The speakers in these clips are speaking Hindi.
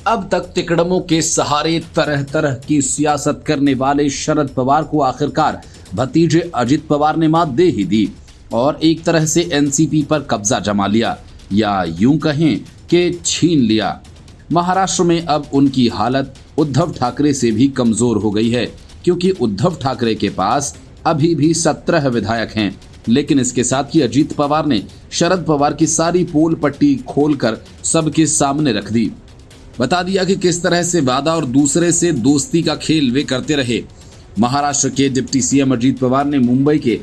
अब तक तिकड़मों के सहारे तरह तरह की सियासत करने वाले शरद पवार को आखिरकार भतीजे अजित पवार ने मात दे ही दी और एक तरह से एनसीपी पर कब्जा जमा लिया, या यूं कहें कि छीन लिया। महाराष्ट्र में अब उनकी हालत उद्धव ठाकरे से भी कमजोर हो गई है, क्योंकि उद्धव ठाकरे के पास अभी भी 17 विधायक हैं, लेकिन इसके साथ ही अजित पवार ने शरद पवार की सारी पोल पट्टी खोलकर सबके सामने रख दी। बता दिया कि किस तरह से वादा और दूसरे से दोस्ती का खेल वे करते रहे। महाराष्ट्र के डिप्टी सीएम अजित पवार ने मुंबई के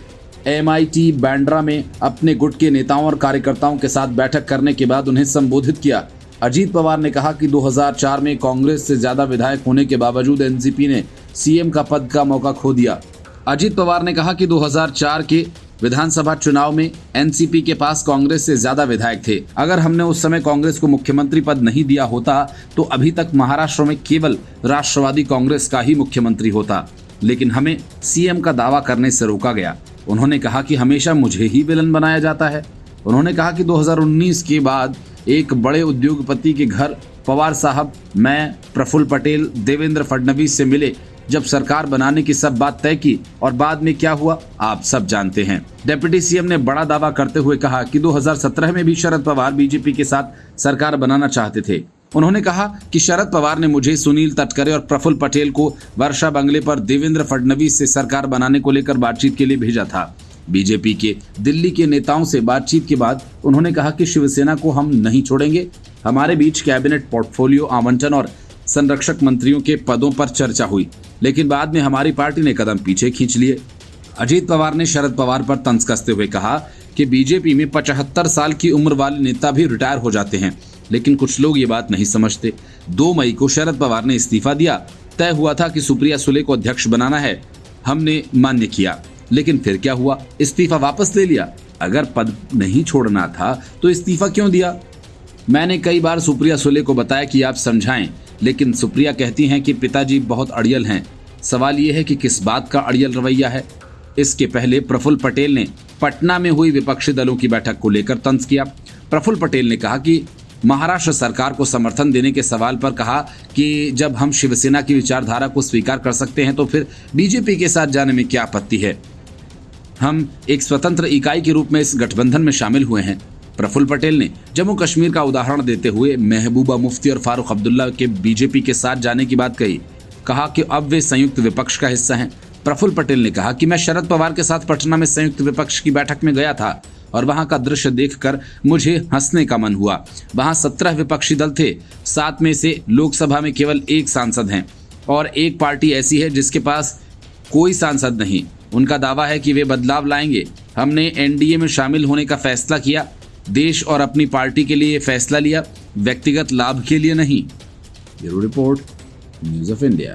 MIT बांद्रा में अपने गुट के नेताओं और कार्यकर्ताओं के साथ बैठक करने के बाद उन्हें संबोधित किया। अजित पवार ने कहा कि 2004 में कांग्रेस से ज्यादा विधायक होने के बावजूद एनसीपी ने सीएम का पद का मौका खो दिया। अजित पवार ने कहा कि 2004 के विधानसभा चुनाव में एनसीपी के पास कांग्रेस से ज्यादा विधायक थे। अगर हमने उस समय कांग्रेस को मुख्यमंत्री पद नहीं दिया होता तो अभी तक महाराष्ट्र में केवल राष्ट्रवादी कांग्रेस का ही मुख्यमंत्री होता, लेकिन हमें सीएम का दावा करने से रोका गया। उन्होंने कहा कि हमेशा मुझे ही विलन बनाया जाता है। उन्होंने कहा कि 2019 के बाद एक बड़े उद्योगपति के घर पवार साहब, मैं, प्रफुल्ल पटेल, देवेंद्र फडणवीस से मिले, जब सरकार बनाने की सब बात तय की और बाद में क्या हुआ आप सब जानते हैं। डिप्टी सीएम ने बड़ा दावा करते हुए कहा कि 2017 में भी शरद पवार बीजेपी के साथ सरकार बनाना चाहते थे। उन्होंने कहा कि शरद पवार ने मुझे, सुनील तटकरे और प्रफुल्ल पटेल को वर्षा बंगले पर देवेंद्र फडणवीस से सरकार बनाने को लेकर बातचीत के लिए भेजा था। बीजेपी के दिल्ली के नेताओं से बातचीत के बाद उन्होंने कहा कि शिवसेना को हम नहीं छोड़ेंगे। हमारे बीच कैबिनेट पोर्टफोलियो आवंटन और संरक्षक मंत्रियों के पदों पर चर्चा हुई, लेकिन बाद में हमारी पार्टी ने कदम पीछे खींच लिए। अजित पवार ने शरद पवार पर तंज कसते हुए कहा कि बीजेपी में 75 साल की उम्र वाले नेता भी रिटायर हो जाते हैं, लेकिन कुछ लोग ये बात नहीं समझते। 2 मई को शरद पवार ने इस्तीफा दिया। तय हुआ था कि सुप्रिया सुले को अध्यक्ष बनाना है, हमने मान्य किया, लेकिन फिर क्या हुआ, इस्तीफा वापस ले लिया। अगर पद नहीं छोड़ना था तो इस्तीफा क्यों दिया? मैंने कई बार सुप्रिया सुले को बताया कि आप समझाएं, लेकिन सुप्रिया कहती हैं कि पिताजी बहुत अड़ियल हैं। सवाल ये है कि किस बात का अड़ियल रवैया है। इसके पहले प्रफुल्ल पटेल ने पटना में हुई विपक्षी दलों की बैठक को लेकर तंज किया। प्रफुल्ल पटेल ने कहा कि महाराष्ट्र सरकार को समर्थन देने के सवाल पर कहा कि जब हम शिवसेना की विचारधारा को स्वीकार कर सकते हैं तो फिर बीजेपी के साथ जाने में क्या आपत्ति है। हम एक स्वतंत्र इकाई के रूप में इस गठबंधन में शामिल हुए हैं। प्रफुल्ल पटेल ने जम्मू कश्मीर का उदाहरण देते हुए महबूबा मुफ्ती और फारूक अब्दुल्ला के बीजेपी के साथ जाने की बात कही। कहा कि अब वे संयुक्त विपक्ष का हिस्सा हैं। प्रफुल्ल पटेल ने कहा कि मैं शरद पवार के साथ पटना में संयुक्त विपक्ष की बैठक में गया था और वहां का दृश्य देखकर मुझे हंसने का मन हुआ। वहां 17 विपक्षी दल थे, 7 में से लोकसभा में केवल 1 सांसद हैं और एक पार्टी ऐसी है जिसके पास कोई सांसद नहीं। उनका दावा है कि वे बदलाव लाएंगे। हमने एनडीए में शामिल होने का फैसला किया, देश और अपनी पार्टी के लिए फैसला लिया, व्यक्तिगत लाभ के लिए नहीं। Bureau report, news of India.